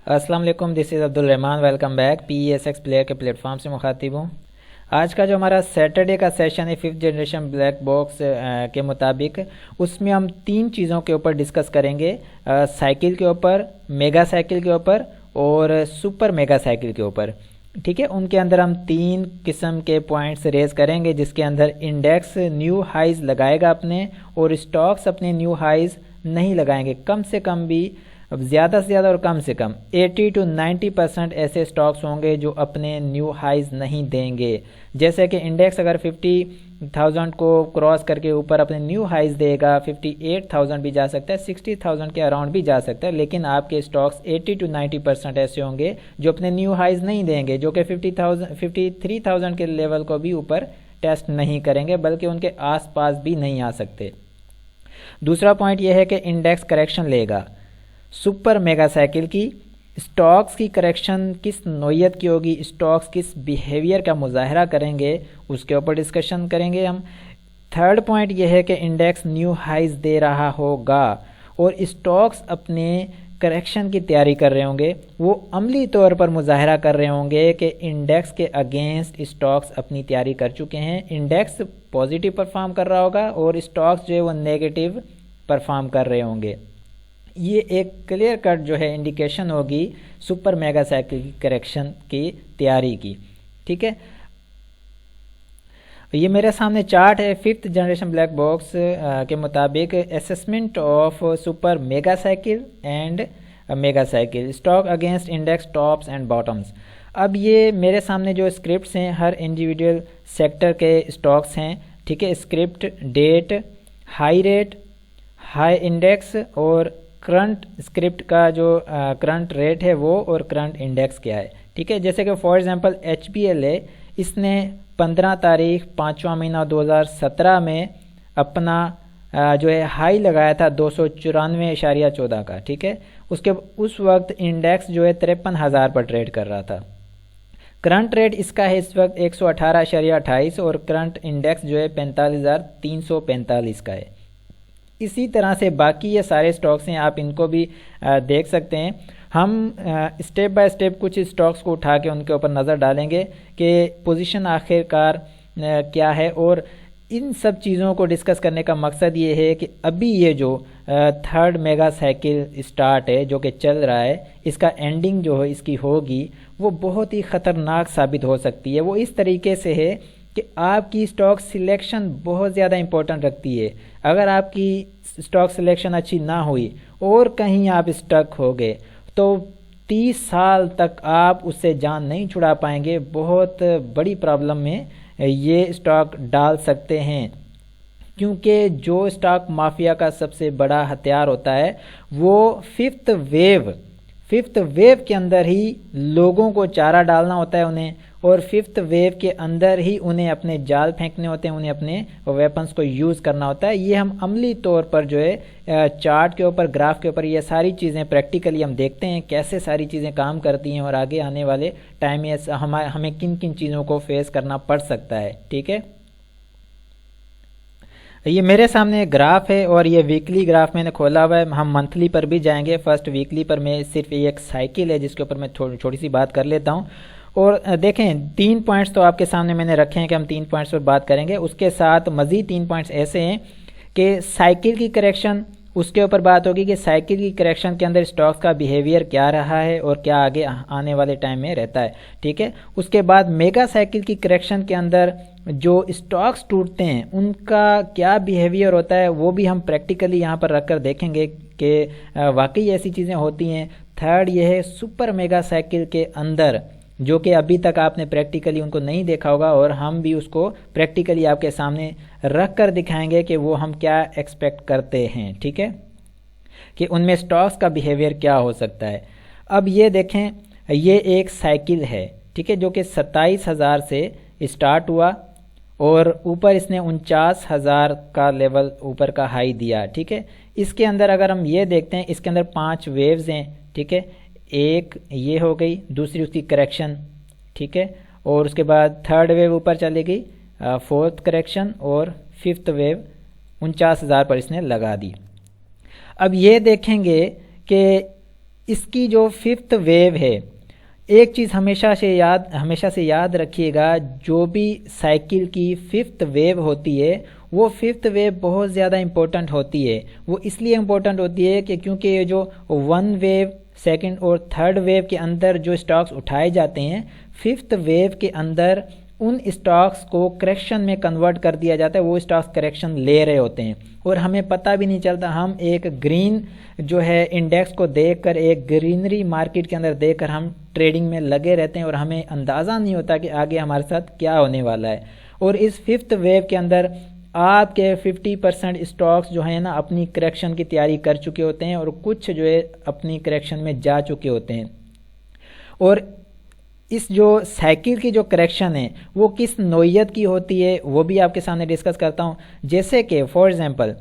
السلام علیکم، this is Abdulrahman, welcome back. P S X player کے پلیٹ فارم سے مخاطب ہوں۔ آج کا جو ہمارا سیٹرڈے کا سیشن ہے 5th جنریشن بلیک باکس کے مطابق، اس میں ہم 3 چیزوں کے اوپر ڈسکس کریں گے، سائیکل کے اوپر، میگا سائیکل کے اوپر اور سپر میگا سائیکل کے اوپر۔ ٹھیک ہے، ان کے اندر ہم 3 قسم کے پوائنٹس ریز کریں گے، جس کے اندر انڈیکس نیو ہائیز لگائے گا اپنے، اور اسٹاکس اپنے نیو ہائیز نہیں لگائیں گے، کم سے کم بھی، زیادہ سے زیادہ اور کم سے کم 80 to 90% ایسے اسٹاکس ہوں گے جو اپنے نیو ہائیز نہیں دیں گے۔ جیسے کہ انڈیکس اگر 50,000 کو کراس کر کے اوپر اپنے نیو ہائیز دے گا، 58,000 بھی جا سکتا ہے، 60,000 کے اراؤنڈ بھی جا سکتا ہے، لیکن آپ کے اسٹاکس 80 to 90% ایسے ہوں گے جو اپنے نیو ہائیز نہیں دیں گے، جو کہ 53,000 کے لیول کو بھی اوپر ٹیسٹ نہیں کریں گے، بلکہ ان کے آس پاس بھی نہیں آ سکتے۔ دوسرا پوائنٹ یہ ہے کہ انڈیکس کریکشن لے گا۔ سپر میگا سائیکل کی اسٹاکس کی کریکشن کس نوعیت کی ہوگی، اسٹاکس کس بیہیویئر کا مظاہرہ کریں گے، اس کے اوپر ڈسکشن کریں گے ہم۔ تھرڈ پوائنٹ یہ ہے کہ انڈیکس نیو ہائیز دے رہا ہوگا اور اسٹاکس اپنے کریکشن کی تیاری کر رہے ہوں گے، وہ عملی طور پر مظاہرہ کر رہے ہوں گے کہ انڈیکس کے اگینسٹ اسٹاکس اپنی تیاری کر چکے ہیں، انڈیکس پازیٹیو پرفارم کر رہا ہوگا اور اسٹاکس جو ہے وہ نیگیٹو پرفارم کر رہے ہوں گے۔ یہ ایک کلیئر کٹ جو ہے انڈیکیشن ہوگی سپر میگا سائیکل کی کریکشن کی تیاری کی۔ ٹھیک ہے، یہ میرے سامنے چارٹ ہے 5th جنریشن بلیک باکس کے مطابق، assessment of super mega cycle and mega cycle, stock against index tops and bottoms. اب یہ میرے سامنے جو اسکرپٹس ہیں، ہر انڈیویڈول سیکٹر کے اسٹاکس ہیں۔ ٹھیک ہے، script, date, high rate, high index اور کرنٹ اسکرپٹ کا جو کرنٹ ریٹ ہے وہ، اور کرنٹ انڈیکس کیا ہے۔ ٹھیک ہے، جیسے کہ for example H P L ہے، اس نے 15 تاریخ 5واں مہینہ 2017 میں اپنا جو ہے ہائی لگایا تھا 294.14 کا۔ ٹھیک ہے، اس وقت انڈیکس جو ہے 53,000 پر ٹریڈ کر رہا تھا۔ کرنٹ ریٹ اس کا ہے اس وقت 118.28 اور کرنٹ انڈیکس جو ہے 45,345 کا ہے۔ اسی طرح سے باقی یہ سارے اسٹاکس ہیں، آپ ان کو بھی دیکھ سکتے ہیں۔ ہم اسٹیپ بائی اسٹیپ کچھ اسٹاکس کو اٹھا کے ان کے اوپر نظر ڈالیں گے کہ پوزیشن آخر کار کیا ہے، اور ان سب چیزوں کو ڈسکس کرنے کا مقصد یہ ہے کہ ابھی یہ جو 3rd میگا سائیکل اسٹارٹ ہے جو کہ چل رہا ہے، اس کا اینڈنگ جو ہے اس کی ہوگی وہ بہت ہی خطرناک ثابت ہو سکتی ہے۔ وہ اس طریقے سے ہے کہ آپ کی اسٹاک سلیکشن بہت زیادہ امپورٹنٹ رکھتی ہے۔ اگر آپ کی اسٹاک سلیکشن اچھی نہ ہوئی اور کہیں آپ اسٹک ہو گئے تو 30 سال تک آپ اس سے جان نہیں چھڑا پائیں گے، بہت بڑی پرابلم میں یہ اسٹاک ڈال سکتے ہیں، کیونکہ جو اسٹاک مافیا کا سب سے بڑا ہتھیار ہوتا ہے وہ ففتھ ویو کے اندر ہی لوگوں کو چارہ ڈالنا ہوتا ہے انہیں، اور ففتھ ویو کے اندر ہی انہیں اپنے جال پھینکنے ہوتے ہیں، انہیں اپنے ویپنز کو یوز کرنا ہوتا ہے۔ یہ ہم عملی طور پر جو ہے چارٹ کے اوپر، گراف کے اوپر، یہ ساری چیزیں پریکٹیکلی ہم دیکھتے ہیں کیسے ساری چیزیں کام کرتی ہیں، اور آگے آنے والے ٹائم میں ہمیں کن کن چیزوں کو فیس کرنا پڑ سکتا ہے۔ ٹھیک ہے، یہ میرے سامنے گراف ہے اور یہ ویکلی گراف میں نے کھولا ہوا ہے، ہم منتھلی پر بھی جائیں گے۔ فرسٹ ویکلی پر میں صرف ایک سائیکل ہے جس کے اوپر میں چھوٹی سی بات کر لیتا ہوں، اور دیکھیں 3 پوائنٹس تو آپ کے سامنے میں نے رکھے ہیں کہ ہم 3 پوائنٹس پر بات کریں گے، اس کے ساتھ مزید 3 پوائنٹس ایسے ہیں کہ سائیکل کی کریکشن، اس کے اوپر بات ہوگی کہ سائیکل کی کریکشن کے اندر اسٹاکس کا بیہیویئر کیا رہا ہے اور کیا آگے آنے والے ٹائم میں رہتا ہے۔ ٹھیک ہے، اس کے بعد میگا سائیکل کی کریکشن کے اندر جو اسٹاکس ٹوٹتے ہیں ان کا کیا بیہیویئر ہوتا ہے، وہ بھی ہم پریکٹیکلی یہاں پر رکھ کر دیکھیں گے کہ واقعی ایسی چیزیں ہوتی ہیں۔ تھرڈ یہ ہے سپر میگا سائیکل کے اندر، جو کہ ابھی تک آپ نے پریکٹیکلی ان کو نہیں دیکھا ہوگا، اور ہم بھی اس کو پریکٹیکلی آپ کے سامنے رکھ کر دکھائیں گے کہ وہ ہم کیا ایکسپیکٹ کرتے ہیں۔ ٹھیک ہے، کہ ان میں اسٹاکس کا بیہیویئر کیا ہو سکتا ہے۔ اب یہ دیکھیں، یہ ایک سائیکل ہے، ٹھیک ہے، جو کہ 27,000 سے اسٹارٹ ہوا اور اوپر اس نے 49,000 کا لیول اوپر کا ہائی دیا۔ ٹھیک ہے، اس کے اندر اگر ہم یہ دیکھتے ہیں، اس کے اندر 5 ویوز ہیں۔ ٹھیک ہے، ایک یہ ہو گئی، دوسری اس کی کریکشن، ٹھیک ہے، اور اس کے بعد 3rd ویو اوپر چلے گئی، 4th کریکشن، اور 5th ویو 49,000 پر اس نے لگا دی۔ اب یہ دیکھیں گے کہ اس کی جو ففتھ ویو ہے، ایک چیز ہمیشہ سے یاد رکھیے گا، جو بھی سائیکل کی ففتھ ویو ہوتی ہے وہ ففتھ ویو بہت زیادہ امپورٹنٹ ہوتی ہے۔ وہ اس لیے امپورٹنٹ ہوتی ہے کہ کیونکہ یہ جو ون ویو، سیکنڈ اور تھرڈ ویو کے اندر جو اسٹاکس اٹھائے جاتے ہیں، ففتھ ویو کے اندر ان اسٹاکس کو کریکشن میں کنورٹ کر دیا جاتا ہے، وہ اسٹاکس کریکشن لے رہے ہوتے ہیں اور ہمیں پتہ بھی نہیں چلتا، ہم ایک گرین جو ہے انڈیکس کو دیکھ کر، ایک گرینری مارکیٹ کے اندر دیکھ کر ہم ٹریڈنگ میں لگے رہتے ہیں اور ہمیں اندازہ نہیں ہوتا کہ آگے ہمارے ساتھ کیا ہونے والا ہے۔ اور اس ففتھ ویو کے اندر آپ کے 50% اسٹاکس جو ہیں نا اپنی کریکشن کی تیاری کر چکے ہوتے ہیں اور کچھ جو ہے اپنی کریکشن میں جا چکے ہوتے ہیں۔ اور اس جو سائیکل کی جو کریکشن ہے وہ کس نوعیت کی ہوتی ہے وہ بھی آپ کے سامنے ڈسکس کرتا ہوں۔ جیسے کہ فار ایگزامپل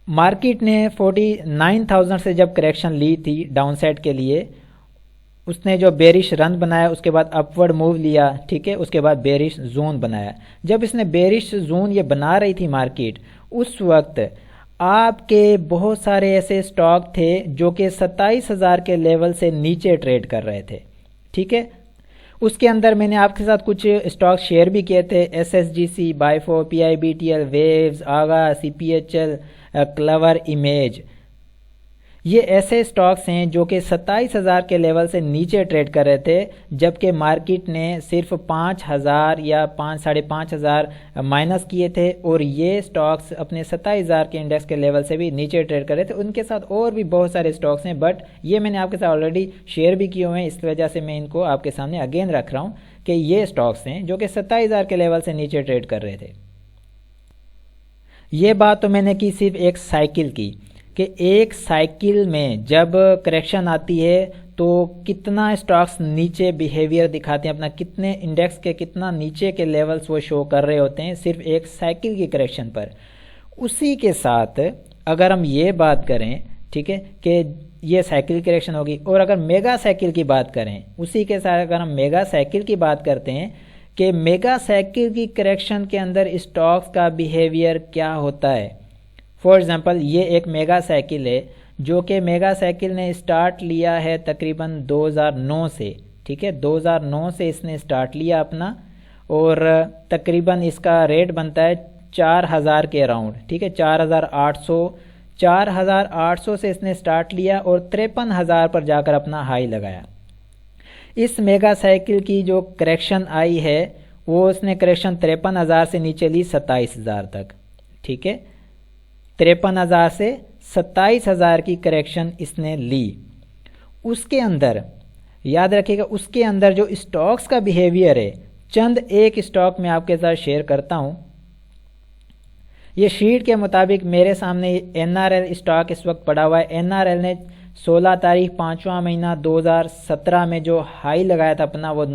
مارکیٹ نے 49,000 سے جب کریکشن لی تھی ڈاؤن سائڈ کے لیے، اس نے جو بیرش رن بنایا، اس کے بعد اپورڈ موو لیا، ٹھیک ہے، اس کے بعد بیرش زون بنایا۔ جب اس نے بیرش زون یہ بنا رہی تھی مارکیٹ، اس وقت آپ کے بہت سارے ایسے اسٹاک تھے جو کہ 27,000 کے لیول سے نیچے ٹریڈ کر رہے تھے، ٹھیک ہے۔ اس کے اندر میں نے آپ کے ساتھ کچھ اسٹاک شیئر بھی کیے تھے، ایس ایس جی سی، بائیفو، پی آئی بی ٹی ایل، ویوز، آگا، سی P H L, Kallur, image. یہ ایسے اسٹاکس ہیں جو کہ 27,000 کے لیول سے نیچے ٹریڈ کر رہے تھے، جبکہ مارکیٹ نے صرف 5,000 یا 5,500 مائنس کیے تھے، اور یہ اسٹاکس اپنے 27,000 کے انڈیکس کے لیول سے بھی نیچے ٹریڈ کر رہے تھے۔ ان کے ساتھ اور بھی بہت سارے اسٹاکس ہیں، بٹ یہ میں نے آپ کے ساتھ آلریڈی شیئر بھی کیے ہوئے ہیں، اس وجہ سے میں ان کو آپ کے سامنے اگین رکھ رہا ہوں کہ یہ اسٹاکس ہیں جو کہ 27,000 کے لیول سے نیچے ٹریڈ کر رہے تھے۔ یہ بات تو میں نے کی صرف ایک سائیکل کی، کہ ایک سائیکل میں جب کریکشن آتی ہے تو کتنا اسٹاکس نیچے بیہیویئر دکھاتے ہیں اپنا، کتنے انڈیکس کے کتنا نیچے کے لیولز وہ شو کر رہے ہوتے ہیں صرف ایک سائیکل کی کریکشن پر۔ اسی کے ساتھ اگر ہم یہ بات کریں، ٹھیک ہے، کہ یہ سائیکل کریکشن ہوگی، اور اگر میگا سائیکل کی بات کریں، اسی کے ساتھ اگر ہم میگا سائیکل کی بات کرتے ہیں کہ میگا سائیکل کی کریکشن کے اندر اسٹاکس کا بیہیویئر کیا ہوتا ہے۔ فار ایگزامپل یہ ایک میگا سائیکل ہے جو کہ میگا سائیکل نے اسٹارٹ لیا ہے تقریباً 2009 سے، ٹھیک ہے، 2009 سے اس نے اسٹارٹ لیا اپنا، اور تقریباً اس کا ریٹ بنتا ہے 4,000 کے اراؤنڈ، ٹھیک ہے، 4,800 سے اس نے اسٹارٹ لیا اور 53,000 پر جا کر اپنا ہائی لگایا۔ اس میگا سائیکل کی جو کریکشن آئی ہے وہ اس نے کریکشن 53,000 سے نیچے لی 27,000 تک، ٹھیک ہے، 53,000 سے 27,000 کی کریکشن اس نے لی۔ اس کے اندر یاد رکھیے گا، اس کے اندر جو اسٹاکس کا بیہیویئر ہے، چند ایک اسٹاک میں آپ کے ساتھ شیئر کرتا ہوں۔ یہ شیٹ کے مطابق میرے سامنے این آر ایل اسٹاک اس وقت پڑا ہوا ہے۔ این آر ایل نے 16 تاریخ 5واں مہینہ 2017 میں جو ہائی لگایا تھا اپنا، وہ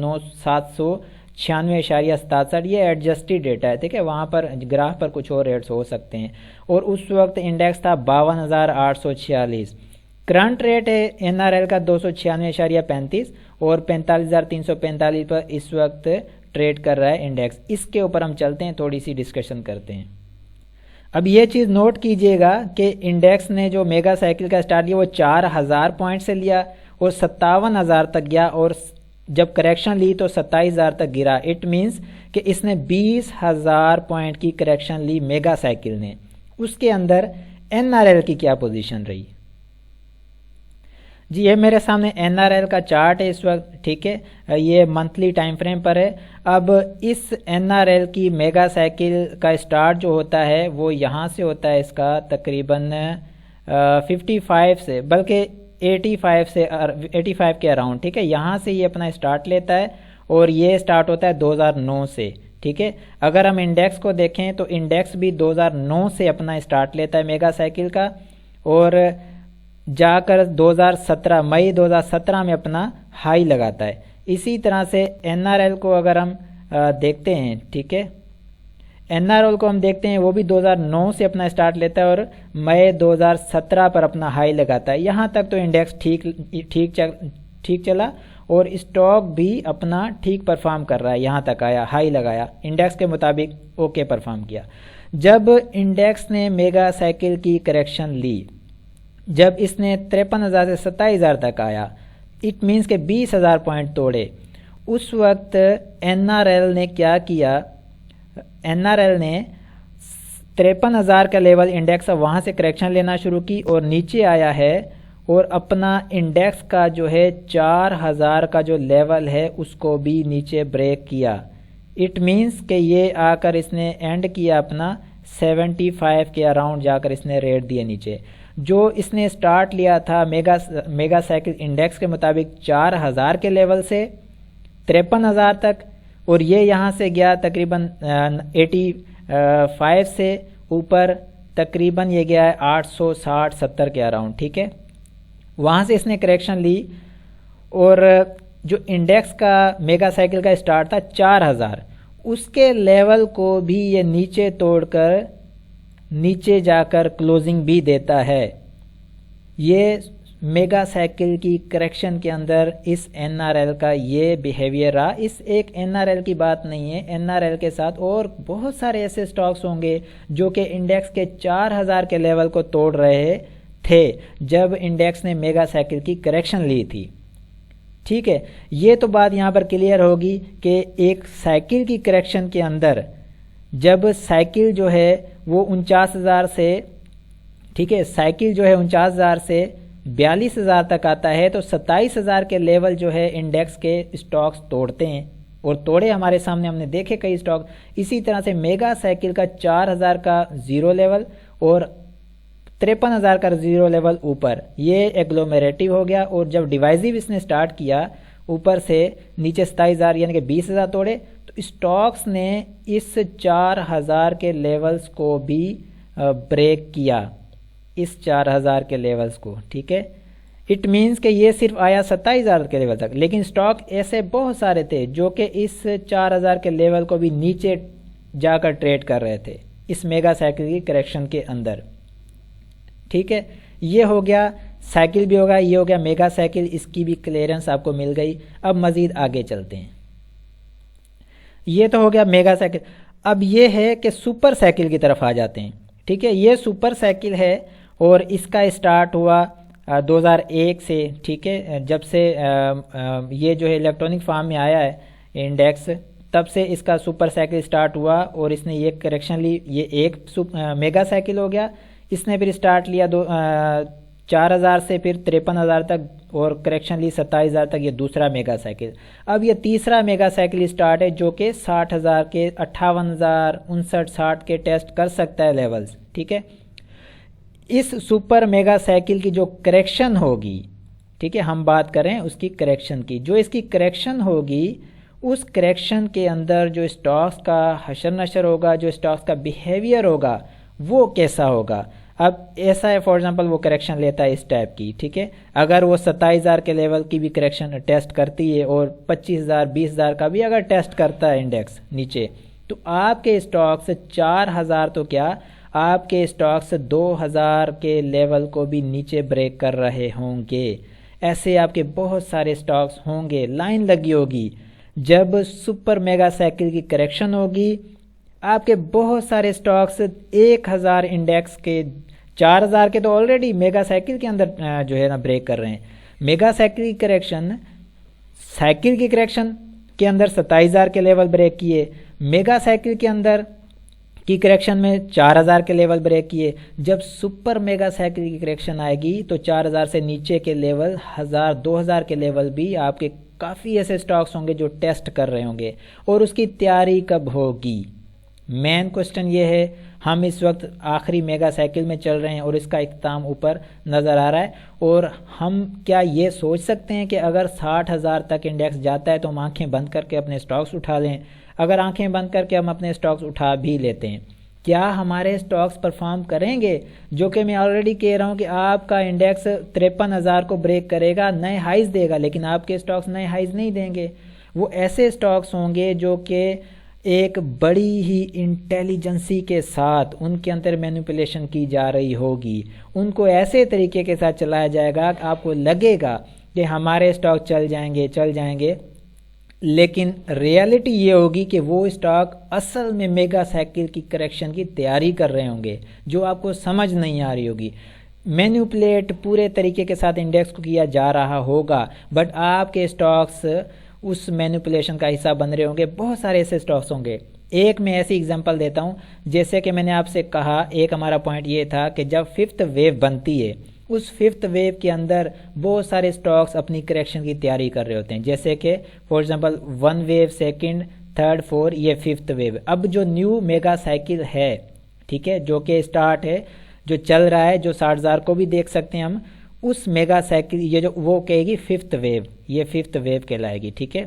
796.67، یہ ایڈجسٹڈ ڈیٹا ہے، ٹھیک ہے، وہاں پر گراف پر کچھ اور ریٹس ہو سکتے ہیں، اور اس وقت انڈیکس تھا 52,846۔ کرنٹ ریٹ ہے این آر ایل کا 296.35 اور 45,345 پر اس وقت ٹریڈ کر رہا ہے انڈیکس۔ اس کے اوپر ہم چلتے ہیں، تھوڑی سی ڈسکشن کرتے ہیں۔ اب یہ چیز نوٹ کیجئے گا کہ انڈیکس نے جو میگا سائیکل کا اسٹارٹ لیا وہ 4,000 پوائنٹ سے لیا اور 57,000 تک گیا، اور جب کریکشن لی تو 27,000 تک گرا۔ اٹ مینس کہ اس نے 20,000 پوائنٹ کی کریکشن لی میگا سائیکل نے۔ اس کے اندر این آر ایل کی کیا پوزیشن رہی؟ جی یہ میرے سامنے این آر ایل کا چارٹ ہے اس وقت، ٹھیک ہے، یہ منتھلی ٹائم فریم پر ہے۔ اب اس این آر ایل کی میگا سائیکل کا اسٹارٹ جو ہوتا ہے وہ یہاں سے ہوتا ہے، اس کا تقریباً 55 سے، بلکہ 85 کے اراؤنڈ، ٹھیک ہے، یہاں سے یہ اپنا اسٹارٹ لیتا ہے اور یہ اسٹارٹ ہوتا ہے 2009 سے، ٹھیک ہے۔ اگر ہم انڈیکس کو دیکھیں تو انڈیکس بھی 2009 سے اپنا اسٹارٹ لیتا ہے میگا سائیکل کا، اور جا کر 2017 مئی 2017 میں اپنا ہائی لگاتا ہے۔ اسی طرح سے این آر ایل کو اگر ہم دیکھتے ہیں، ٹھیک ہے، این آر ایل کو ہم دیکھتے ہیں، وہ بھی 2009 سے اپنا اسٹارٹ لیتا ہے اور مئی 2017 پر اپنا ہائی لگاتا ہے۔ یہاں تک تو انڈیکس ٹھیک چلا اور اسٹاک بھی اپنا ٹھیک پرفارم کر رہا ہے، یہاں تک آیا، ہائی لگایا، انڈیکس کے مطابق اوکے پرفارم کیا۔ جب انڈیکس نے میگا سائیکل کی کریکشن لی جب اس نے 53,000 سے 27,000 تک آیا، اٹ مینس کہ 20,000 پوائنٹ توڑے، اس وقت این آر ایل نے کیا کیا، این آر ایل نے 53,000 کا لیول انڈیکس وہاں سے کریکشن لینا شروع کی اور نیچے آیا ہے اور اپنا انڈیکس کا جو ہے 4,000 کا جو لیول ہے اس کو بھی نیچے بریک کیا۔ اٹ مینس کہ یہ آ کر اس نے اینڈ کیا اپنا 75 کے اراؤنڈ جا کر اس نے ریٹ دیا نیچے۔ جو اس نے سٹارٹ لیا تھا میگا سائیکل انڈیکس کے مطابق 4,000 کے لیول سے 53,000 تک، اور یہ یہاں سے گیا تقریباً 85 سے اوپر، تقریباً یہ گیا ہے 860-70 کے اراؤنڈ، ٹھیک ہے۔ وہاں سے اس نے کریکشن لی اور جو انڈیکس کا میگا سائیکل کا اسٹارٹ تھا 4,000، اس کے لیول کو بھی یہ نیچے توڑ کر نیچے جا کر کلوزنگ بھی دیتا ہے۔ یہ میگا سائیکل کی کریکشن کے اندر اس این آر ایل کا یہ بیہیویئر رہا۔ اس ایک این آر ایل کی بات نہیں ہے، این آر ایل کے ساتھ اور بہت سارے ایسے سٹاکس ہوں گے جو کہ انڈیکس کے 4,000 کے لیول کو توڑ رہے تھے جب انڈیکس نے میگا سائیکل کی کریکشن لی تھی، ٹھیک ہے۔ یہ تو بات یہاں پر کلیئر ہوگی کہ ایک سائیکل کی کریکشن کے اندر جب سائیکل جو ہے وہ 49,000 سے، ٹھیک ہے، سائیکل جو ہے 49,000 سے 42,000 تک آتا ہے تو 27,000 کے لیول جو ہے انڈیکس کے سٹاکس توڑتے ہیں، اور توڑے ہمارے سامنے ہم نے دیکھے کئی سٹاک۔ اسی طرح سے میگا سائیکل کا 4,000 کا زیرو لیول اور 53,000 کا زیرو لیول اوپر، یہ ایگلومیریٹو ہو گیا، اور جب ڈیوائزیو اس نے سٹارٹ کیا اوپر سے نیچے 27,000 یعنی کہ 20,000 توڑے، تو اسٹاکس نے اس 4,000 کے لیولز کو بھی بریک کیا، اس 4,000 کے لیولز کو، ٹھیک ہے۔ اٹ مینس کہ یہ صرف آیا 27,000 کے لیول تک، لیکن اسٹاک ایسے بہت سارے تھے جو کہ اس 4,000 کے لیول کو بھی نیچے جا کر ٹریڈ کر رہے تھے اس میگا سائیکل کی کریکشن کے اندر، ٹھیک ہے۔ یہ ہو گیا سائیکل بھی ہوگا، یہ ہو گیا میگا سائیکل، اس کی بھی کلیئرنس آپ کو مل گئی۔ اب مزید آگے چلتے ہیں، یہ تو ہو گیا میگا سائیکل۔ اب یہ ہے کہ سپر سائیکل کی طرف آ جاتے ہیں، ٹھیک ہے۔ یہ سپر سائیکل ہے اور اس کا اسٹارٹ ہوا 2001 سے، ٹھیک ہے، جب سے یہ جو ہے الیکٹرانک فارم میں آیا ہے انڈیکس، تب سے اس کا سپر سائیکل اسٹارٹ ہوا اور اس نے یہ کریکشن لی، یہ ایک میگا سائیکل ہو گیا۔ اس نے پھر اسٹارٹ لیا 4,000 سے پھر 53,000 تک اور کریکشن لی 27,000 تک، یہ دوسرا میگا سائیکل۔ اب یہ تیسرا میگا سائیکل اسٹارٹ ہے جو کہ 60,000 کے 58,000 59-60 کے ٹیسٹ کر سکتا ہے لیولز، ٹھیک ہے۔ اس سپر میگا سائیکل کی جو کریکشن ہوگی، ٹھیک ہے، ہم بات کریں اس کی کریکشن کی، جو اس کی کریکشن ہوگی اس کریکشن کے اندر جو اسٹاکس کا حشر نشر ہوگا، جو اسٹاکس کا بیہیویئر ہوگا وہ کیسا ہوگا۔ اب ایسا ہے فار ایگزامپل وہ کریکشن لیتا ہے اس ٹائپ کی، ٹھیک ہے، اگر وہ 27,000 کے لیول کی بھی کریکشن ٹیسٹ کرتی ہے اور 25,000 20,000 کا بھی اگر ٹیسٹ کرتا ہے انڈیکس نیچے، تو آپ کے اسٹاکس 4,000 تو کیا، آپ کے اسٹاکس 2,000 کے لیول کو بھی نیچے بریک کر رہے ہوں گے۔ ایسے آپ کے بہت سارے اسٹاکس ہوں گے، لائن لگی ہوگی۔ جب سپر میگا سائیکل کی کریکشن ہوگی آپ کے بہت سارے اسٹاکس 1,000 انڈیکس کے 4,000 کے تو آلریڈی میگا سائیکل کے اندر جو ہے نا بریک کر رہے ہیں۔ میگا سائیکل کی کریکشن، سائیکل کی کریکشن کے اندر 27,000 کے لیول بریک کیے، میگا سائیکل کے اندر کی کریکشن میں 4,000 کے لیول بریک کیے۔ جب سپر میگا سائیکل کی کریکشن آئے گی تو 4,000 سے نیچے کے لیول 1,000 2,000 کے لیول بھی آپ کے کافی ایسے اسٹاکس ہوں گے جو ٹیسٹ کر رہے ہوں گے، اور اس کی تیاری کب ہوگی؟ مین کوسچن یہ ہے۔ ہم اس وقت آخری میگا سائیکل میں چل رہے ہیں اور اس کا اختتام اوپر نظر آ رہا ہے، اور ہم کیا یہ سوچ سکتے ہیں کہ اگر 60,000 تک انڈیکس جاتا ہے تو ہم آنکھیں بند کر کے اپنے اسٹاکس اٹھا لیں؟ اگر آنکھیں بند کر کے ہم اپنے اسٹاکس اٹھا بھی لیتے ہیں، کیا ہمارے اسٹاکس پرفارم کریں گے؟ جو کہ میں آلریڈی کہہ رہا ہوں کہ آپ کا انڈیکس 53,000 کو بریک کرے گا، نئے ہائیز دے گا، لیکن آپ کے اسٹاکس نئے ہائیز نہیں دیں گے۔ وہ ایسے اسٹاکس ہوں گے جو کہ ایک بڑی ہی انٹیلیجنسی کے ساتھ ان کے اندر مینیپولیشن کی جا رہی ہوگی، ان کو ایسے طریقے کے ساتھ چلایا جائے گا کہ آپ کو لگے گا کہ ہمارے اسٹاک چل جائیں گے، لیکن ریالٹی یہ ہوگی کہ وہ اسٹاک اصل میں میگا سائیکل کی کریکشن کی تیاری کر رہے ہوں گے جو آپ کو سمجھ نہیں آ رہی ہوگی۔ مینیپولیٹ پورے طریقے کے ساتھ انڈیکس کو کیا جا رہا ہوگا، بٹ آپ کے اسٹاکس اس مینیپولیشن کا حصہ بن رہے ہوں گے. بہت سارے ایسے اسٹاکس ہوں گے. ایک میں ایسی اگزامپل دیتا ہوں، جیسے کہ میں نے آپ سے کہا، ایک ہمارا پوائنٹ یہ تھا کہ جب ففتھ ویو بنتی ہے، اس ففتھ ویو کے اندر بہت سارے اسٹاکس اپنی کریکشن کی تیاری کر رہے ہوتے ہیں، جیسے کہ for example 1 wave, second, third, 4، یہ ففتھ ویو. اب جو نیو میگا سائیکل ہے، ٹھیک ہے، جو کہ اسٹارٹ ہے، جو چل رہا ہے، جو 60,000 کو بھی دیکھ سکتے ہیں ہم، اس میگا سائیکل یہ جو وہ کہے گی ففتھ ویو، یہ ففتھ ویو کہلائے گی. ٹھیک ہے،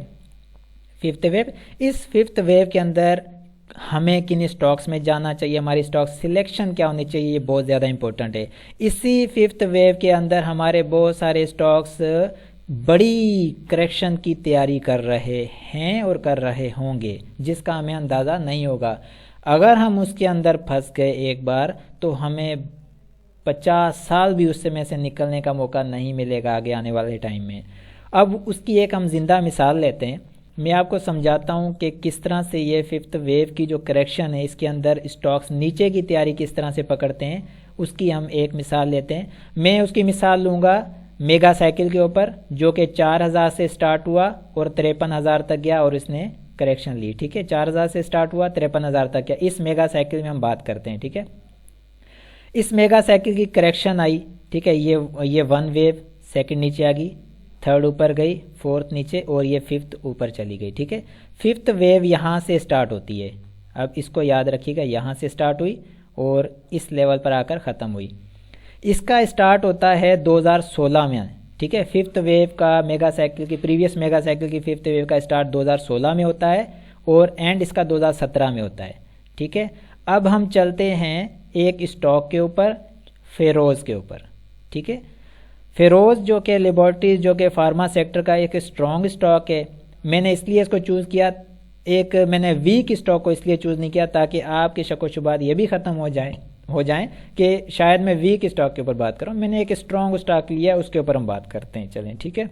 ففتھ ویو. اس ففتھ ویو کے اندر ہمیں کن اسٹاکس میں جانا چاہیے، ہماری اسٹاک سلیکشن کیا ہونی چاہیے، یہ بہت زیادہ امپورٹنٹ ہے. اسی ففتھ ویو کے اندر ہمارے بہت سارے اسٹاکس بڑی کریکشن کی تیاری کر رہے ہیں اور کر رہے ہوں گے، جس کا ہمیں اندازہ نہیں ہوگا. اگر ہم اس کے اندر پھنس گئے ایک بار، تو ہمیں 50 سال بھی اس میں سے نکلنے کا موقع نہیں ملے گا آگے آنے والے ٹائم میں. اب اس کی ایک ہم زندہ مثال لیتے ہیں. میں آپ کو سمجھاتا ہوں کہ کس طرح سے یہ ففتھ ویو کی جو کریکشن ہے، اس کے اندر اسٹاکس نیچے کی تیاری کس طرح سے پکڑتے ہیں، اس کی ہم ایک مثال لیتے ہیں. میں اس کی مثال لوں گا میگا سائیکل کے اوپر، جو کہ 4,000 سے سٹارٹ ہوا اور 53,000 تک گیا اور اس نے کریکشن لی. ٹھیک ہے، 4,000 سے سٹارٹ ہوا، 53,000 تک گیا. اس میگا سائیکل میں ہم بات کرتے ہیں. ٹھیک ہے، اس میگا سائیکل کی کریکشن آئی. ٹھیک ہے، یہ 1 ویو، سیکنڈ نیچے آ گئی، تھرڈ اوپر گئی، فورتھ نیچے، اور یہ ففتھ اوپر چلی گئی. ٹھیک ہے، ففتھ ویو یہاں سے سٹارٹ ہوتی ہے. اب اس کو یاد رکھیے گا، یہاں سے سٹارٹ ہوئی اور اس لیول پر آ کر ختم ہوئی. اس کا سٹارٹ ہوتا ہے 2016 میں. ٹھیک ہے، ففتھ ویو کا میگا سائیکل کی، پریویس میگا سائیکل کی ففتھ ویو کا سٹارٹ 2016 میں ہوتا ہے اور اینڈ اس کا 2017 میں ہوتا ہے. ٹھیک ہے، اب ہم چلتے ہیں ایک اسٹاک کے اوپر، فیروز کے اوپر. ٹھیک ہے، فیروز جو کہ لیبارٹریز، جو کہ فارما سیکٹر کا ایک اسٹرانگ اسٹاک ہے. میں نے اس لیے اس کو چوز کیا، میں نے ویک اسٹاک کو اس لیے چوز نہیں کیا تاکہ آپ کے شک و شبہات یہ بھی ختم ہو جائیں کہ شاید میں ویک اسٹاک کے اوپر بات کروں. میں نے ایک اسٹرانگ اسٹاک لیا، اس کے اوپر ہم بات کرتے ہیں. چلیں، ٹھیک ہے.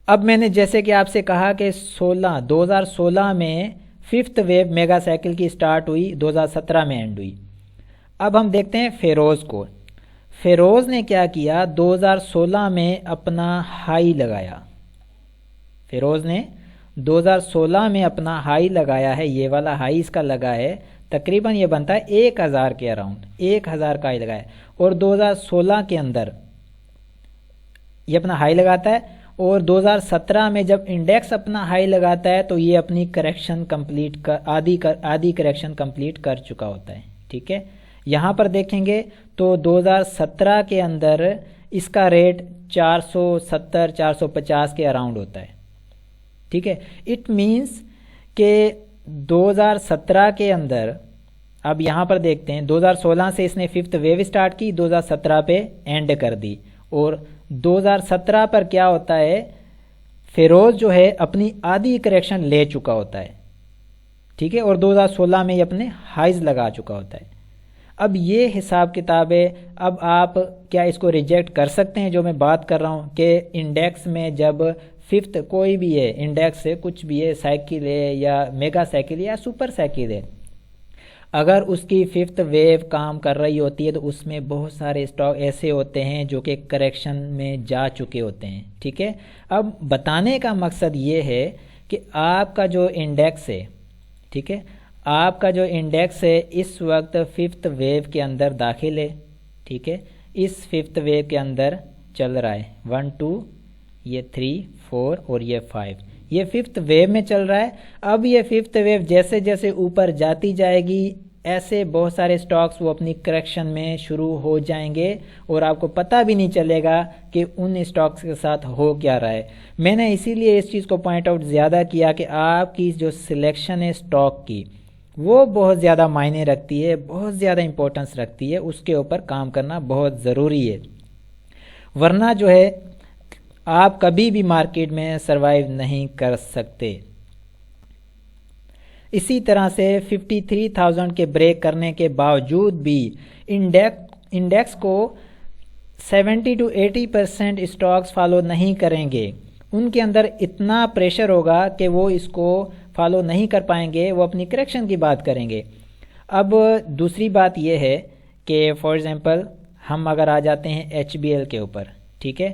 اب میں نے جیسے کہ آپ سے کہا کہ 2016 میں ففتھ ویو میگا سائیکل کی سٹارٹ ہوئی، 2017 میں اینڈ ہوئی. اب ہم دیکھتے ہیں فیروز کو. فیروز نے کیا کیا، 2016 میں اپنا ہائی لگایا. فیروز نے 2016 میں اپنا ہائی لگایا ہے. یہ والا ہائی اس کا لگا ہے، تقریباً یہ بنتا ہے 1,000 کے اراؤنڈ، 1,000 کا ہائی لگایا ہے. اور 2016 کے اندر یہ اپنا ہائی لگاتا ہے، اور 2017 میں جب انڈیکس اپنا ہائی لگاتا ہے تو یہ اپنی کریکشن کمپلیٹ آدھی کریکشن کمپلیٹ کر چکا ہوتا ہے. ٹھیک ہے، یہاں پر دیکھیں گے تو 2017 کے اندر اس کا ریٹ 470 450 کے اراؤنڈ ہوتا ہے. ٹھیک ہے، اٹ مینس کہ 2017 کے اندر، اب یہاں پر دیکھتے ہیں 2016 سے اس نے ففتھ ویو سٹارٹ کی، 2017 پہ اینڈ کر دی. اور 2017 پر کیا ہوتا ہے، فیروز جو ہے اپنی آدھی کریکشن لے چکا ہوتا ہے. ٹھیک ہے، اور 2016 میں یہ اپنے ہائیز لگا چکا ہوتا ہے. اب یہ حساب کتاب ہے. اب آپ کیا اس کو ریجیکٹ کر سکتے ہیں جو میں بات کر رہا ہوں کہ انڈیکس میں جب ففتھ کوئی بھی ہے، انڈیکس ہے، کچھ بھی ہے، سائیکل ہے یا میگا سائیکل یا سپر سائیکل ہے، اگر اس کی ففتھ ویو کام کر رہی ہوتی ہے تو اس میں بہت سارے اسٹاک ایسے ہوتے ہیں جو کہ کریکشن میں جا چکے ہوتے ہیں. ٹھیک ہے، اب بتانے کا مقصد یہ ہے کہ آپ کا جو انڈیکس ہے، ٹھیک ہے، آپ کا جو انڈیکس ہے اس وقت ففتھ ویو کے اندر داخل ہے. ٹھیک ہے، اس ففتھ ویو کے اندر چل رہا ہے، 1 2، یہ 3 4 اور یہ 5، یہ ففتھ ویو میں چل رہا ہے. اب یہ ففتھ ویو جیسے جیسے اوپر جاتی جائے گی، ایسے بہت سارے سٹاکس وہ اپنی کریکشن میں شروع ہو جائیں گے اور آپ کو پتہ بھی نہیں چلے گا کہ ان سٹاکس کے ساتھ ہو کیا رہا ہے. میں نے اسی لیے اس چیز کو پوائنٹ آؤٹ زیادہ کیا کہ آپ کی جو سلیکشن ہے سٹاک کی، وہ بہت زیادہ معنی رکھتی ہے، بہت زیادہ امپورٹنس رکھتی ہے. اس کے اوپر کام کرنا بہت ضروری ہے، ورنہ جو ہے آپ کبھی بھی مارکیٹ میں سروائیو نہیں کر سکتے. اسی طرح سے 53,000 کے بریک کرنے کے باوجود بھی انڈیکس کو 70 to 80% اسٹاکس فالو نہیں کریں گے. ان کے اندر اتنا پریشر ہوگا کہ وہ اس کو فالو نہیں کر پائیں گے، وہ اپنی کریکشن کی بات کریں گے. اب دوسری بات یہ ہے کہ فار ایگزامپل ہم اگر آ جاتے ہیں ایچ بی ایل کے اوپر، ٹھیک ہے،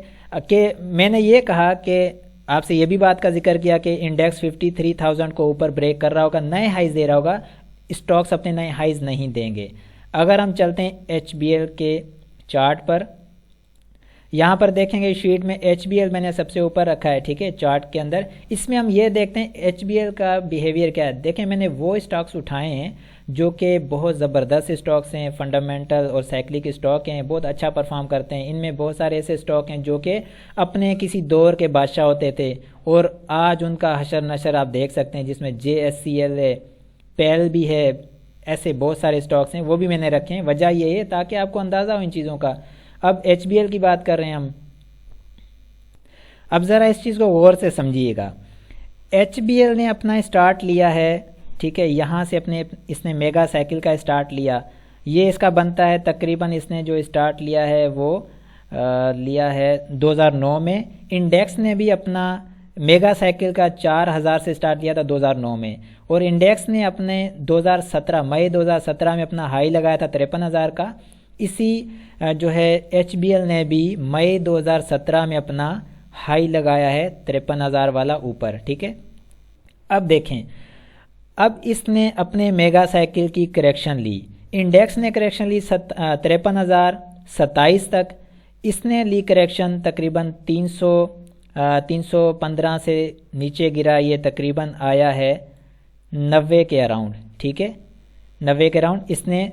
کہ میں نے یہ کہا کہ آپ سے یہ بھی بات کا ذکر کیا کہ انڈیکس 53,000 کو اوپر بریک کر رہا ہوگا، نئے ہائیز دے رہا ہوگا، اسٹاکس اپنے نئے ہائیز نہیں دیں گے۔ اگر ہم چلتے ہیں ایچ بی ایل کے چارٹ پر، یہاں پر دیکھیں گے شیٹ میں ایچ بی ایل میں نے سب سے اوپر رکھا ہے، ٹھیک ہے، چارٹ کے اندر۔ اس میں ہم یہ دیکھتے ہیں ایچ بی ایل کا بیہیویئر کیا ہے۔ دیکھیں میں نے وہ اسٹاکس اٹھائے ہیں جو کہ بہت زبردست اسٹاکس ہیں، فنڈامنٹل اور سائیکلک اسٹاک ہیں، بہت اچھا پرفارم کرتے ہیں۔ ان میں بہت سارے ایسے اسٹاک ہیں جو کہ اپنے کسی دور کے بادشاہ ہوتے تھے اور آج ان کا حشر نشر آپ دیکھ سکتے ہیں، جس میں جے ایس سی ایل ہے، پیل بھی ہے، ایسے بہت سارے اسٹاکس ہیں، وہ بھی میں نے رکھے ہیں۔ وجہ یہ ہے تاکہ آپ کو اندازہ ہو ان چیزوں کا۔ اب ایچ بی ایل کی بات کر رہے ہیں ہم، اب ذرا اس چیز کو غور سے سمجھیے گا۔ ایچ بی ایل نے اپنا اسٹارٹ لیا ہے، ٹھیک ہے، یہاں سے اس نے میگا سائیکل کا اسٹارٹ لیا، یہ اس کا بنتا ہے تقریباً اس نے جو اسٹارٹ لیا ہے وہ لیا ہے 2009 میں۔ انڈیکس نے بھی اپنا میگا سائیکل کا 4,000 سے اسٹارٹ لیا تھا 2009 میں، اور انڈیکس نے اپنے 2017 مئی 2017 میں اپنا ہائی لگایا تھا 53,000 کا۔ اسی جو ہے ایچ بی ایل نے بھی مئی 2017 میں اپنا ہائی لگایا ہے 53,000 والا اوپر، ٹھیک ہے۔ اب دیکھیں، اب اس نے اپنے میگا سائیکل کی کریکشن لی، انڈیکس نے کریکشن لی 53,027 تک، اس نے لی کریکشن تقریباً 315 سے نیچے گرا، یہ تقریباً آیا ہے 90 کے اراؤنڈ، ٹھیک ہے، 90 کے اراؤنڈ اس نے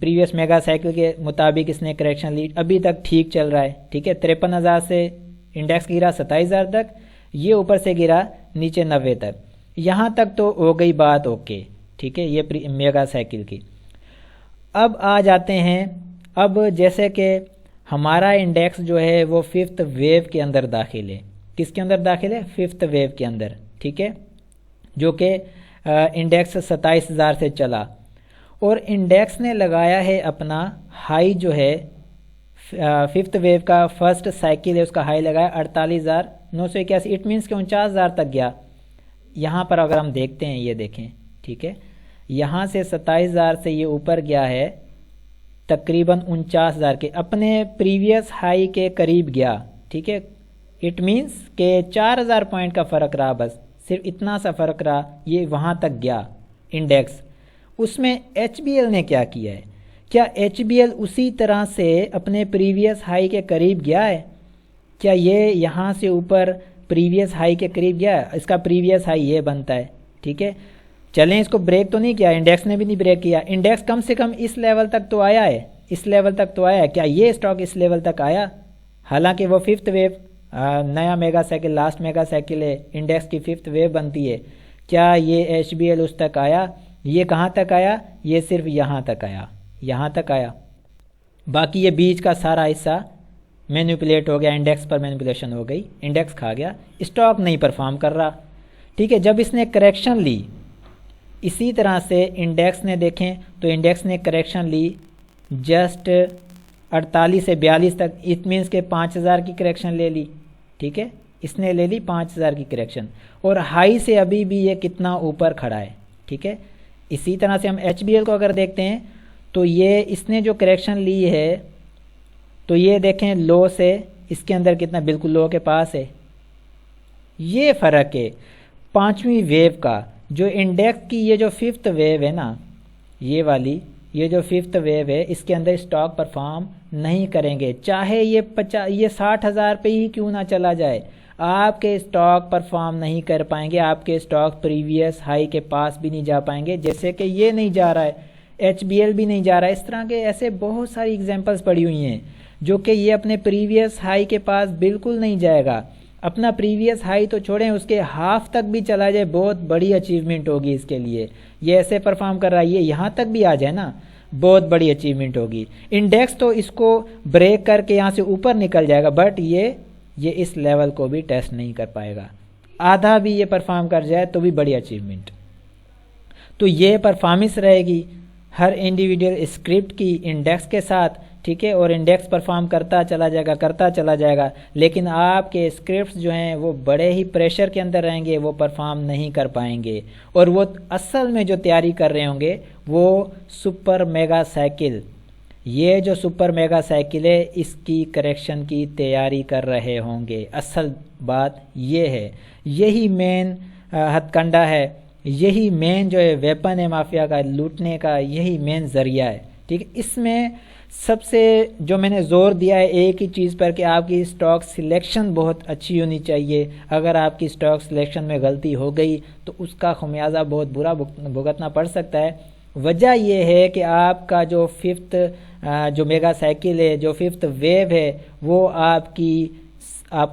پریویس میگا سائیکل کے مطابق اس نے کریکشن لی، ابھی تک ٹھیک چل رہا ہے، ٹھیک ہے۔ 53,000 سے انڈیکس گرا 27,000 تک، یہ اوپر سے گرا نیچے 90 تک، یہاں تک تو ہو گئی بات اوکے، ٹھیک ہے، یہ میگا سائیکل کی۔ اب آ جاتے ہیں، اب جیسے کہ ہمارا انڈیکس جو ہے وہ 5th ویو کے اندر داخل ہے، کس کے اندر داخل ہے؟ 5th ویو کے اندر، ٹھیک ہے، جو کہ انڈیکس 27,000 سے چلا، اور انڈیکس نے لگایا ہے اپنا ہائی جو ہے 5th ویو کا فرسٹ سائیکل ہے، اس کا ہائی لگایا 48,981، اٹ مینس کہ 49,000 تک گیا۔ یہاں پر اگر ہم دیکھتے ہیں، یہ دیکھیں، ٹھیک ہے، یہاں سے 27,000 سے یہ اوپر گیا ہے تقریباً 49,000 کے، اپنے پریویس ہائی کے قریب گیا، ٹھیک ہے، اٹ مینس کہ 4,000 پوائنٹ کا فرق رہا، بس صرف اتنا سا فرق رہا، یہ وہاں تک گیا انڈیکس۔ اس میں ایچ بی ایل نے کیا کیا ہے؟ کیا ایچ بی ایل اسی طرح سے اپنے پریویس ہائی کے قریب گیا ہے؟ کیا یہ یہاں سے اوپر پریویس ہائی کے قریب گیا ہے؟ اس کا پریویس ہائی یہ بنتا ہے، ٹھیک ہے، چلیں اس کو بریک تو نہیں کیا، انڈیکس نے بھی نہیں بریک کیا، انڈیکس کم سے کم اس لیول تک تو آیا ہے، اس لیول تک تو آیا ہے، کیا یہ اسٹاک اس لیول تک آیا؟ حالانکہ وہ 5th ویو نیا mega cycle, last mega cycle ہے، انڈیکس کی 5th ویو بنتی ہے، کیا یہ ایچ بی ایل اس تک آیا؟ یہ کہاں تک آیا؟ یہ صرف یہاں تک آیا، یہاں تک آیا، باقی یہ بیچ کا سارا حصہ مینیپولیٹ ہو گیا، انڈیکس پر مینیپولیشن ہو گئی، انڈیکس کھا گیا، اسٹاک نہیں پرفارم کر رہا، ٹھیک ہے۔ جب اس نے کریکشن لی، اسی طرح سے انڈیکس نے دیکھیں تو انڈیکس نے کریکشن لی جسٹ 48 سے 42 تک، اٹ مینس کہ 5,000 کی کریکشن لے لی، ٹھیک ہے، اس نے لے لی 5,000 کی کریکشن، اور ہائی سے ابھی بھی یہ کتنا اوپر کھڑا ہے، ٹھیک ہے۔ اسی طرح سے ہم ایچ بی ایل کو اگر دیکھتے ہیں تو یہ اس نے جو کریکشن لی ہے تو یہ دیکھیں لو سے اس کے اندر کتنا بالکل لو کے پاس ہے، یہ فرق ہے 5ویں ویو کا۔ جو انڈیکس کی یہ جو 5th ویو ہے نا، یہ والی، یہ جو 5th ویو ہے، اس کے اندر اسٹاک پرفارم نہیں کریں گے، چاہے یہ 60,000 پہ ہی کیوں نہ چلا جائے، آپ کے اسٹاک پرفارم نہیں کر پائیں گے، آپ کے اسٹاک پریویس ہائی کے پاس بھی نہیں جا پائیں گے، جیسے کہ یہ نہیں جا رہا ہے، ایچ بی ایل بھی نہیں جا رہا ہے۔ اس طرح کے ایسے بہت ساری ایگزامپلس پڑی ہوئی ہیں جو کہ یہ اپنے پریویس ہائی کے پاس بالکل نہیں جائے گا، اپنا پریویس ہائی تو چھوڑیں، اس کے ہاف تک بھی چلا جائے بہت بڑی اچیومنٹ ہوگی اس کے لیے، یہ ایسے پرفارم کر رہا ہے، یہ یہاں تک بھی آ جائے نا بہت بڑی اچیومنٹ ہوگی۔ انڈیکس تو اس کو بریک کر کے یہاں سے اوپر نکل جائے گا، بٹ یہ اس لیول کو بھی ٹیسٹ نہیں کر پائے گا، آدھا بھی یہ پرفارم کر جائے تو بھی بڑی اچیومنٹ۔ تو یہ پرفارمنس رہے گی ہر انڈیویڈول اسکرپٹ کی انڈیکس کے ساتھ، ٹھیک ہے، اور انڈیکس پرفارم کرتا چلا جائے گا، لیکن آپ کے اسکرپٹس جو ہیں وہ بڑے ہی پریشر کے اندر رہیں گے، وہ پرفارم نہیں کر پائیں گے، اور وہ اصل میں جو تیاری کر رہے ہوں گے وہ سپر میگا سائیکل یہ جو سپر میگا سائیکل ہے اس کی کریکشن کی تیاری کر رہے ہوں گے. اصل بات یہ ہے, یہی مین ہتھ کنڈا ہے, یہی مین جو ہے ویپن ہے مافیا کا لوٹنے کا, یہی مین ذریعہ ہے. ٹھیک ہے, اس میں سب سے جو میں نے زور دیا ہے ایک ہی چیز پر کہ آپ کی اسٹاک سلیکشن بہت اچھی ہونی چاہیے. اگر آپ کی اسٹاک سلیکشن میں غلطی ہو گئی تو اس کا خمیازہ بہت برا بھگتنا پڑ سکتا ہے. وجہ یہ ہے کہ آپ کا جو ففتھ جو میگا سائیکل ہے, جو ففتھ ویو ہے, وہ آپ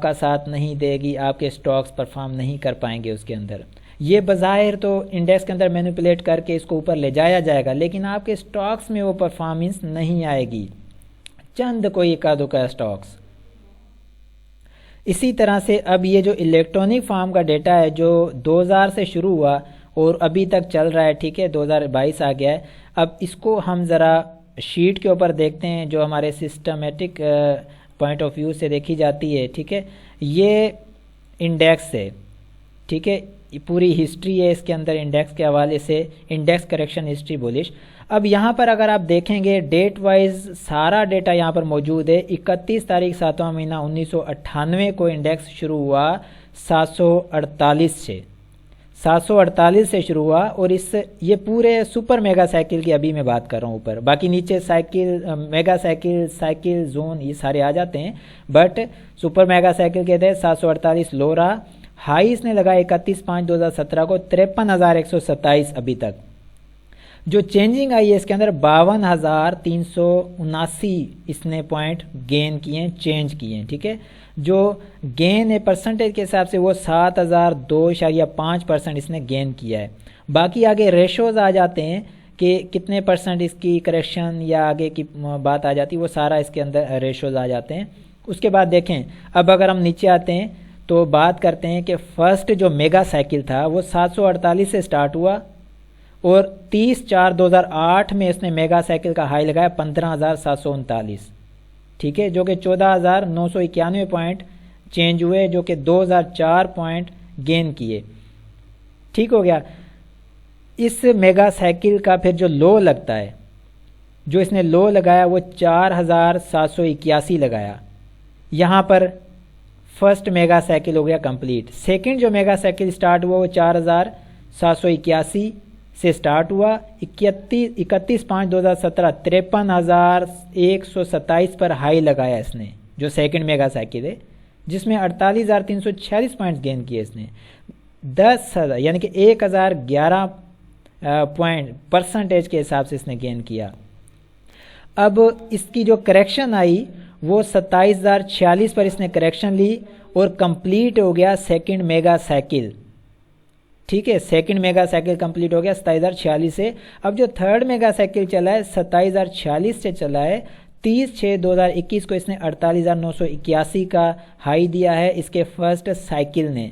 کا ساتھ نہیں دے گی, آپ کے اسٹاکس پرفارم نہیں کر پائیں گے اس کے اندر. یہ بظاہر تو انڈیکس کے اندر مینیپولیٹ کر کے اس کو اوپر لے جایا جائے گا, لیکن آپ کے اسٹاکس میں وہ پرفارمنس نہیں آئے گی, چند کوئی ایک آدھوں کا اسٹاکس. اسی طرح سے اب یہ جو الیکٹرانک فارم کا ڈیٹا ہے جو 2000 سے شروع ہوا اور ابھی تک چل رہا ہے, ٹھیک ہے, 2022 آ گیا ہے. اب اس کو ہم ذرا شیٹ کے اوپر دیکھتے ہیں جو ہمارے سسٹمیٹک پوائنٹ آف ویو سے دیکھی جاتی ہے. ٹھیک ہے, یہ انڈیکس ہے, ٹھیک ہے, پوری ہسٹری ہے اس کے اندر انڈیکس کے حوالے سے, انڈیکس کریکشن ہسٹری بولش. اب یہاں پر اگر آپ دیکھیں گے ڈیٹ وائز سارا ڈیٹا یہاں پر موجود ہے. 31 تاریخ 7واں مہینہ 1998 کو انڈیکس شروع ہوا 748 سے شروع ہوا, اور یہ پورے سپر میگا سائیکل کی ابھی میں بات کر رہا ہوں اوپر, باقی نیچے cycle, mega cycle, cycle zone یہ سارے آ جاتے ہیں, بٹ سپر میگا سائیکل کے تحت 748 لو رہا. ہائی اس نے لگا 31/5/2017 کو 53,127 ابھی تک. جو چینجنگ آئی ہے اس کے اندر 52,379 اس نے پوائنٹ گین کیے ہیں, چینج کیے ہیں. ٹھیک ہے, جو گین ہے پرسنٹیج کے حساب سے وہ 7,002.5% اس نے گین کیا ہے. باقی آگے ریشوز آ جاتے ہیں کہ کتنے پرسنٹ اس کی کریکشن یا آگے کی بات آ جاتی ہے, وہ سارا اس کے اندر ریشوز آ جاتے ہیں. اس کے بعد دیکھیں, اب اگر ہم نیچے آتے ہیں تو بات کرتے ہیں کہ فرسٹ جو میگا سائیکل تھا وہ 748 سے سٹارٹ ہوا, اور 30/4/2008 میں اس نے میگا سائیکل کا ہائی لگایا 15,739. ٹھیک ہے, جو کہ 14,991 پوائنٹ چینج ہوئے, جو کہ 2,004 پوائنٹ گین کیے. ٹھیک ہو گیا. اس میگا سائیکل کا پھر جو لو لگتا ہے, جو اس نے لو لگایا وہ 4,781 لگایا. یہاں پر فرسٹ میگا سائیکل ہو گیا کمپلیٹ. سیکنڈ جو میگا سائیکل سٹارٹ ہوا وہ 4,781 سے سٹارٹ ہوا. 31/5/2017 53,127 پر ہائی لگایا اس نے, جو سیکنڈ میگا سائیکل ہے, جس میں 48,346 پوائنٹس گین کیے اس نے. 10,000 یعنی کہ 1,011 پوائنٹ پرسنٹیج کے حساب سے اس نے گین کیا. اب اس کی جو کریکشن آئی وہ 27,046 پر اس نے کریکشن لی اور کمپلیٹ ہو گیا سیکنڈ میگا سائیکل. ٹھیک ہے, سیکنڈ میگا سائیکل کمپلیٹ ہو گیا 27,046 سے. اب جو تھرڈ میگا سائیکل چلا ہے 27,046 سے چلا ہے, 30/6/2021 کو اس نے 48,981 کا ہائی دیا ہے اس کے فرسٹ سائیکل نے.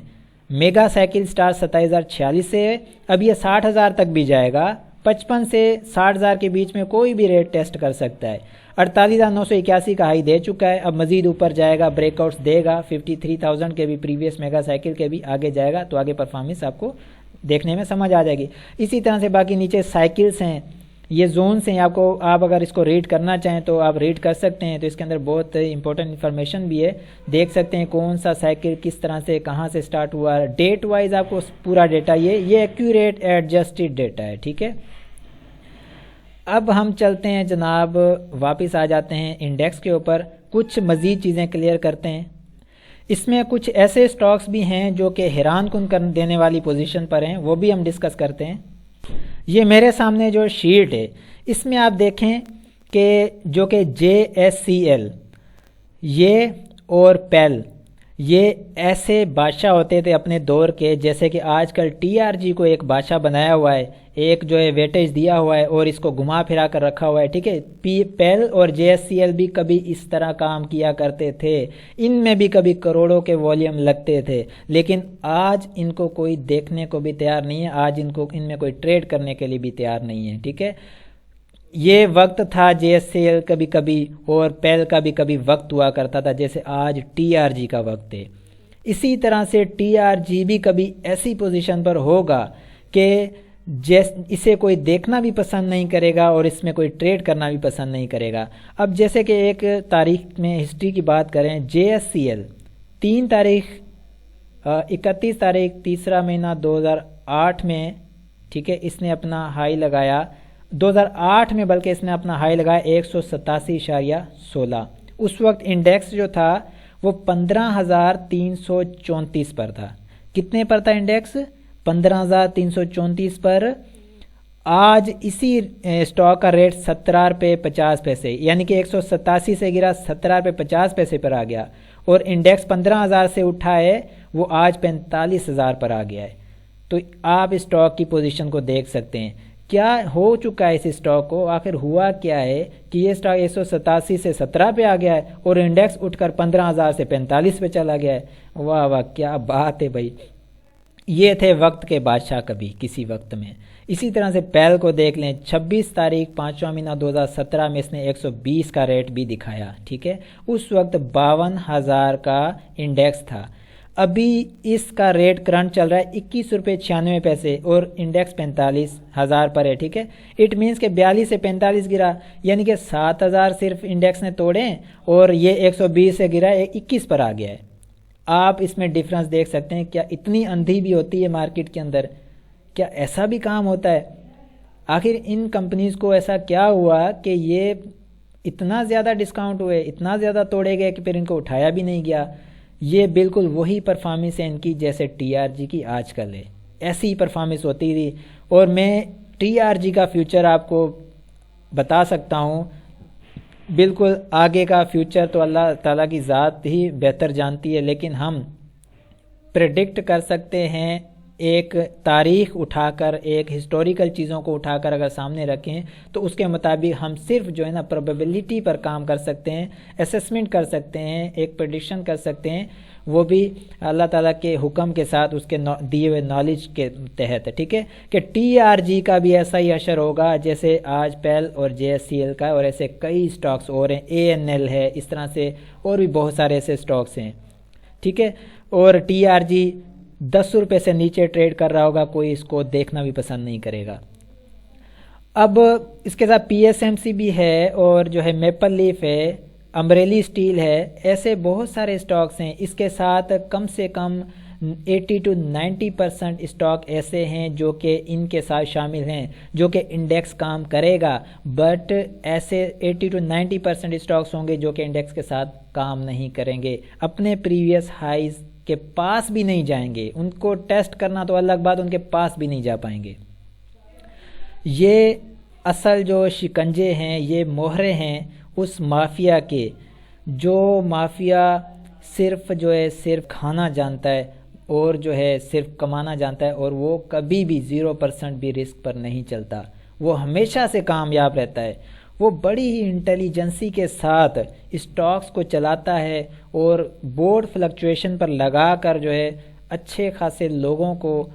میگا سائیکل سٹار 27,046 سے ہے. اب یہ 60,000 تک بھی جائے گا, 55 سے 60,000 کے بیچ میں کوئی بھی ریٹ ٹیسٹ کر سکتا ہے. 48,981 کا ہائی دے چکا ہے, اب مزید اوپر جائے گا, بریک آؤٹس دے گا, 53,000 کے بھی پریویس میگا سائیکل کے بھی آگے جائے گا, تو آگے پرفارمنس آپ کو دیکھنے میں سمجھ آ جائے گی. اسی طرح سے باقی نیچے سائیکلز ہیں, یہ زونس ہیں, آپ اگر اس کو ریڈ کرنا چاہیں تو آپ ریڈ کر سکتے ہیں. تو اس کے اندر بہت امپورٹنٹ انفارمیشن بھی ہے, دیکھ سکتے ہیں کون سا سائیکل کس طرح سے کہاں سے سٹارٹ ہوا. ڈیٹ وائز آپ کو پورا ڈیٹا یہ ایکوریٹ ایڈجسٹڈ ڈیٹا ہے. ٹھیک ہے, اب ہم چلتے ہیں جناب, واپس آ جاتے ہیں انڈیکس کے اوپر, کچھ مزید چیزیں کلیئر کرتے ہیں. اس میں کچھ ایسے سٹاکس بھی ہیں جو کہ حیران کن کر دینے والی پوزیشن پر ہیں, وہ بھی ہم ڈسکس کرتے ہیں. یہ میرے سامنے جو شیٹ ہے اس میں آپ دیکھیں کہ جو کہ JSCL یہ اور پیل یہ ایسے بادشاہ ہوتے تھے اپنے دور کے, جیسے کہ آج کل TRG کو ایک بادشاہ بنایا ہوا ہے, ایک جو ہے ویٹیج دیا ہوا ہے اور اس کو گھما پھرا کر رکھا ہوا ہے. ٹھیک ہے, پیل اور JSCL بھی کبھی اس طرح کام کیا کرتے تھے, ان میں بھی کبھی کروڑوں کے والیوم لگتے تھے, لیکن آج ان کو کوئی دیکھنے کو بھی تیار نہیں ہے, آج ان میں کوئی ٹریڈ کرنے کے لیے بھی تیار نہیں ہے. ٹھیک ہے, یہ وقت تھا JSCL کبھی کبھی اور پیل کا بھی کبھی وقت ہوا کرتا تھا, جیسے آج TRG کا وقت ہے. اسی طرح سے TRG بھی کبھی ایسی پوزیشن پر ہوگا کہ اسے کوئی دیکھنا بھی پسند نہیں کرے گا اور اس میں کوئی ٹریڈ کرنا بھی پسند نہیں کرے گا۔ اب جیسے کہ ایک تاریخ میں ہسٹری کی بات کریں، JSCL 3 تاریخ 31 تاریخ تیسرا مہینہ 2008 میں، ٹھیک ہے، اس نے اپنا ہائی لگایا 2008 میں، بلکہ اس نے اپنا ہائی لگایا 187.16۔ اس وقت انڈیکس جو تھا وہ 15,334 پر تھا۔ کتنے پر تھا انڈیکس؟ 15,334 پر۔ آج اسی اسٹاک کا ریٹ 17 روپے 50 پیسے، یعنی کہ 187 سے گرا 17 روپے 50 پیسے پر آ گیا، اور انڈیکس 15,000 سے اٹھا ہے، وہ آج 45,000 پر آ گیا ہے۔ تو آپ اسٹاک کی پوزیشن کو دیکھ سکتے ہیں، کیا ہو چکا ہے اس اسٹاک کو، آخر ہوا کیا ہے کہ یہ اسٹاک 187 سے 17 پہ آ گیا ہے اور انڈیکس اٹھ کر 15,000 سے 45 پہ چلا گیا ہے۔ واہ واہ، کیا بات ہے بھائی، یہ تھے وقت کے بادشاہ کبھی کسی وقت میں۔ اسی طرح سے پیل کو دیکھ لیں، 26 تاریخ 5واں مہینہ 2017 میں اس نے 120 کا ریٹ بھی دکھایا، ٹھیک ہے، اس وقت 52,000 کا انڈیکس تھا۔ ابھی اس کا ریٹ کرنٹ چل رہا ہے 21 روپے 96 پیسے اور انڈیکس 45,000 پر ہے، ٹھیک ہے۔ اٹ مینس کہ 42 سے 45 گرا، یعنی کہ 7,000 صرف انڈیکس نے توڑے اور یہ 120 سے گرا 21 پر آ گیا ہے۔ آپ اس میں ڈفرنس دیکھ سکتے ہیں، کیا اتنی اندھی بھی ہوتی ہے مارکیٹ کے اندر؟ کیا ایسا بھی کام ہوتا ہے؟ آخر ان کمپنیز کو ایسا کیا ہوا کہ یہ اتنا زیادہ ڈسکاؤنٹ ہوئے، اتنا زیادہ توڑے گئے کہ پھر ان کو اٹھایا بھی نہیں گیا؟ یہ بالکل وہی پرفارمنس ہے ان کی جیسے TRG کی آج کل ہے، ایسی ہی پرفارمنس ہوتی تھی۔ اور میں TRG کا فیوچر آپ کو بتا سکتا ہوں، بالکل آگے کا فیوچر تو اللہ تعالیٰ کی ذات ہی بہتر جانتی ہے، لیکن ہم پریڈکٹ کر سکتے ہیں ایک تاریخ اٹھا کر، ایک ہسٹوریکل چیزوں کو اٹھا کر اگر سامنے رکھیں تو اس کے مطابق ہم صرف جو ہے نا پروبیبلٹی پر کام کر سکتے ہیں، اسیسمنٹ کر سکتے ہیں، ایک پریڈکشن کر سکتے ہیں، وہ بھی اللہ تعالیٰ کے حکم کے ساتھ، اس کے دیے ہوئے نالج کے تحت، ٹھیک ہے، کہ TRG کا بھی ایسا ہی اشر ہوگا جیسے آج پیل اور JSCL کا، اور ایسے کئی سٹاکس اور ہیں، ANL ہے، اس طرح سے اور بھی بہت سارے ایسے سٹاکس ہیں، ٹھیک ہے۔ اور TRG 10 روپے سے نیچے ٹریڈ کر رہا ہوگا، کوئی اس کو دیکھنا بھی پسند نہیں کرے گا۔ اب اس کے ساتھ PSMC بھی ہے، اور جو ہے میپل لیف ہے، امبریلی اسٹیل ہے، ایسے بہت سارے اسٹاکس ہیں۔ اس کے ساتھ کم سے کم 80 to 90% اسٹاک ایسے ہیں جو کہ ان کے ساتھ شامل ہیں، جو کہ انڈیکس کام کرے گا، بٹ ایسے 80 to 90% اسٹاکس ہوں گے جو کہ انڈیکس کے ساتھ کام نہیں کریں گے، اپنے پریویس ہائیز کے پاس بھی نہیں جائیں گے، ان کو ٹیسٹ کرنا تو الگ بات، ان کے پاس بھی نہیں جا پائیں گے۔ یہ اصل جو شکنجے ہیں، یہ مہرے ہیں اس مافیا کے، جو مافیا صرف جو ہے صرف کھانا جانتا ہے اور جو ہے صرف کمانا جانتا ہے، اور وہ کبھی بھی 0% بھی رسک پر نہیں چلتا، وہ ہمیشہ سے کامیاب رہتا ہے۔ وہ بڑی ہی انٹیلیجنسی کے ساتھ اسٹاکس کو چلاتا ہے اور بورڈ فلکچویشن پر لگا کر جو ہے اچھے خاصے لوگوں کو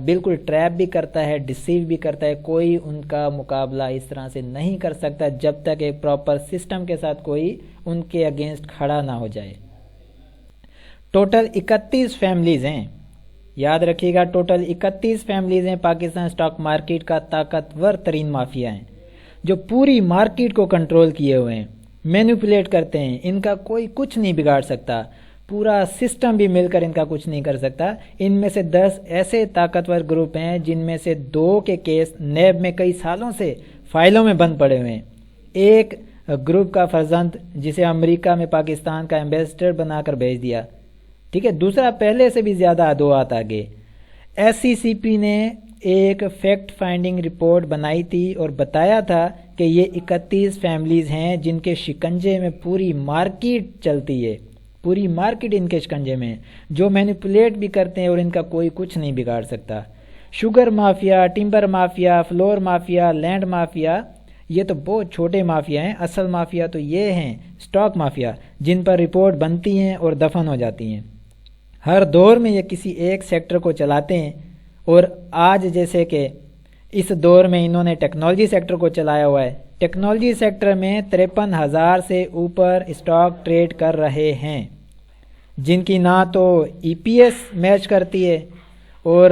بالکل ٹریپ بھی کرتا ہے، ڈسیو بھی کرتا ہے۔ کوئی ان کا مقابلہ اس طرح سے نہیں کر سکتا جب تک ایک پراپر سسٹم کے ساتھ کوئی ان کے اگینسٹ کھڑا نہ ہو جائے۔ ٹوٹل 31 فیملیز ہیں، یاد رکھیے گا، ٹوٹل 31 فیملیز ہیں پاکستان اسٹاک مارکیٹ کا طاقتور ترین مافیا ہیں، جو پوری مارکیٹ کو کنٹرول کیے ہوئے ہیں، مینیپولیٹ کرتے ہیں، ان کا کوئی کچھ نہیں بگاڑ سکتا، پورا سسٹم بھی مل کر ان کا کچھ نہیں کر سکتا۔ ان میں سے 10 ایسے طاقتور گروپ ہیں جن میں سے 2 کے کیس نیب میں کئی سالوں سے فائلوں میں بند پڑے ہوئے ہیں۔ ایک گروپ کا فرزند جسے امریکہ میں پاکستان کا ایمبیسڈر بنا کر بھیج دیا، ٹھیک ہے، دوسرا پہلے سے بھی زیادہ 2 ہاتھ آگے۔ SCCP نے ایک فیکٹ فائنڈنگ رپورٹ بنائی تھی اور بتایا تھا کہ یہ 31 فیملیز ہیں جن کے شکنجے میں پوری مارکیٹ چلتی ہے، پوری مارکیٹ ان کے شکنجے میں، جو مینیپولیٹ بھی کرتے ہیں اور ان کا کوئی کچھ نہیں بگاڑ سکتا۔ Sugar mafia, timber mafia, flour mafia, land mafia, یہ تو بہت چھوٹے مافیا ہیں، اصل مافیا تو یہ ہیں اسٹاک مافیا، جن پر رپورٹ بنتی ہیں اور دفن ہو جاتی ہیں۔ ہر دور میں یہ کسی ایک سیکٹر کو چلاتے ہیں، اور آج جیسے کہ اس دور میں انہوں نے ٹیکنالوجی سیکٹر کو چلایا ہوا ہے۔ ٹیکنالوجی سیکٹر میں 53,000 سے اوپر اسٹاک ٹریڈ کر رہے ہیں، جن کی نہ تو EPS میچ کرتی ہے اور